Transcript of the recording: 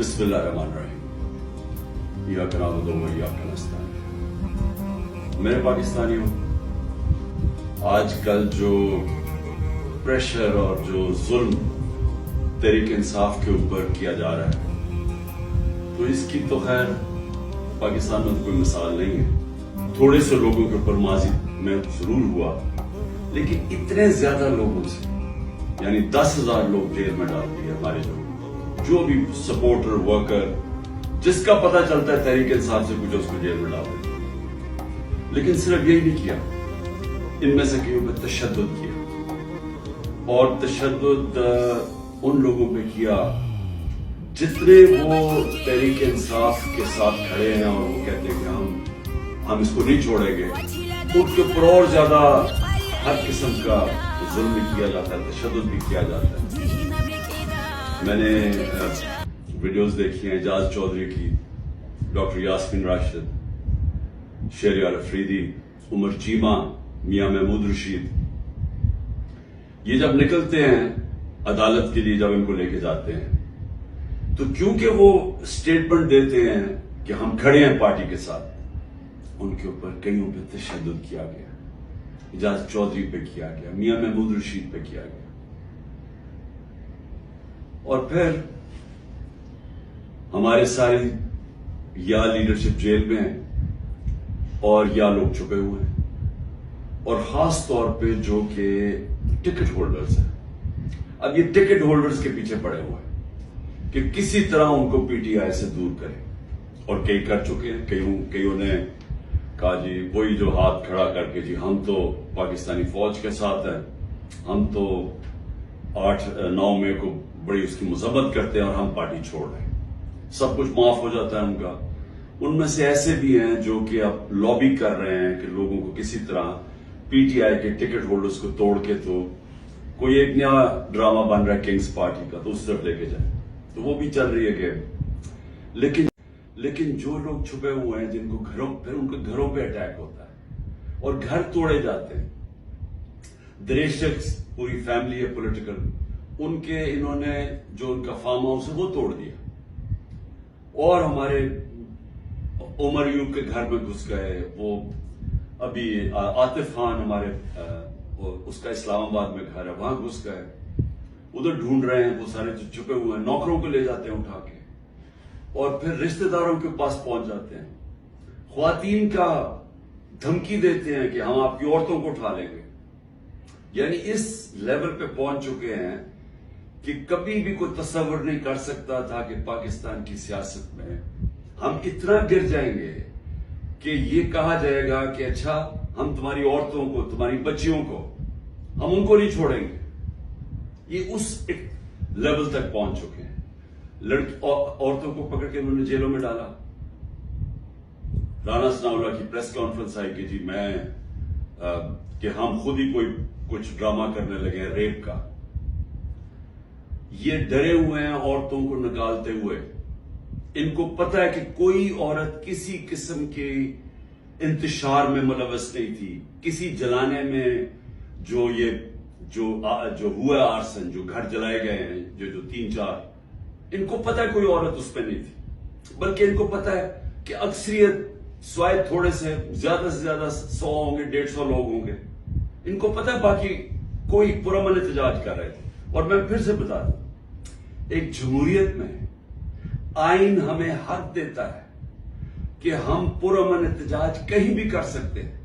बिस्मिल्लाहिर्रहमानिर्रहीम। इय्याका नअबुदु व इय्याका नस्तईन। मेरे पाकिस्तानियों, आजकल जो प्रेशर और जो जुल्म तहरीक इंसाफ के ऊपर किया जा रहा है, तो इसकी तो खैर पाकिस्तान में तो कोई मिसाल नहीं है। थोड़े से लोगों के ऊपर माजी में जरूर हुआ, लेकिन इतने ज्यादा लोगों से, यानी 10,000 लोग जेल में डाल दिए हमारे जो भी सपोर्टर वर्कर, जिसका पता चलता है तहरीक इंसाफ से कुछ, उसको जेल में डाल देते। लेकिन सिर्फ यही नहीं किया, इनमें से कईयों पे तशद्दुद किया, और तशद्दुद उन लोगों पे किया जितने वो तहरीक इंसाफ के साथ खड़े हैं और वो कहते हैं कि हम इसको नहीं छोड़ेंगे, उनके ऊपर और ज्यादा हर किस्म का जुल्म भी किया जाता है, तशद्दुद भी किया जाता है। मैंने वीडियोस देखी हैं एजाज चौधरी की, डॉक्टर यास्मीन राशिद, शेरियार अफरीदी, उमर चीमा, मियां महमूद रशीद, ये जब निकलते हैं अदालत के लिए, जब इनको लेके जाते हैं, तो क्योंकि वो स्टेटमेंट देते हैं कि हम खड़े हैं पार्टी के साथ, उनके ऊपर कईयों पे तशद्दुद किया गया। एजाज चौधरी पे किया गया, मियां महमूद रशीद पे किया गया, और फिर हमारे सारी या लीडरशिप जेल में है और या लोग छुपे हुए हैं, और खास तौर पे जो कि टिकट होल्डर्स हैं। अब ये टिकट होल्डर्स के पीछे पड़े हुए हैं कि किसी तरह उनको पीटीआई से दूर करें, और कई कर चुके हैं। कईयों ने कहा जी वही जो हाथ खड़ा करके, जी हम तो पाकिस्तानी फौज के साथ हैं, हम तो 8-9 मई को बड़ी उसकी मजम्मत करते हैं और हम पार्टी छोड़ रहे हैं, सब कुछ माफ हो जाता है उनका। उनमें से ऐसे भी हैं जो कि अब लॉबी कर रहे हैं कि लोगों को किसी तरह पीटीआई के टिकट होल्डर्स को तोड़ के, तो कोई एक नया ड्रामा बन रहा है किंग्स पार्टी का, तो उस तरफ लेके जाए, तो वो भी चल रही है गेम। लेकिन जो लोग छुपे हुए हैं, जिनको फिर उनके घरों पे अटैक होता है और घर तोड़े जाते हैं। दरेशक्स पूरी फैमिली है पॉलिटिकल, उनके इन्होंने जो उनका फार्म हाउस है वो तोड़ दिया, और हमारे उमर यूब के घर में घुस गए। वो अभी आतिफ खान हमारे उसका इस्लामाबाद में घर है, वहां घुस गए, उधर ढूंढ रहे हैं। वो सारे जो छुपे हुए हैं, नौकरों को ले जाते हैं उठा के, और फिर रिश्तेदारों के पास पहुंच जाते हैं, ख्वातीन का धमकी देते हैं कि हम आपकी औरतों को उठा लेंगे। यानी इस लेवल पे पहुंच चुके हैं कि कभी भी कोई तस्वर नहीं कर सकता था कि पाकिस्तान की सियासत में हम इतना गिर जाएंगे कि ये कहा जाएगा कि अच्छा हम तुम्हारी औरतों को, तुम्हारी बच्चियों को, हम उनको नहीं छोड़ेंगे। ये उस एक लेवल तक पहुंच चुके हैं। औरतों को पकड़ के उन्होंने जेलों में डाला। राना सनाउल्लाह की प्रेस कॉन्फ्रेंस आई कि जी कि हम खुद ही कोई कुछ ड्रामा करने लगे हैं रेप का। ये डरे हुए हैं औरतों को निकालते हुए। इनको पता है कि कोई औरत किसी किस्म के इंतशार में मुलव्वस नहीं थी, किसी जलाने में, जो हुआ आर्सन, जो घर जलाए गए हैं, जो 3-4, इनको पता है कोई औरत उस पर नहीं थी। बल्कि इनको पता है कि अक्सरियत स्वाय थोड़े से ज्यादा 100 होंगे, 150 लोग होंगे। इनको पता है बाकी कोई पुरअमन एहतजाज कर रहे थे। और मैं फिर से बता दूं, एक जमहूरियत में आइन हमें हक देता है कि हम पुरअमन एहतजाज कहीं भी कर सकते हैं।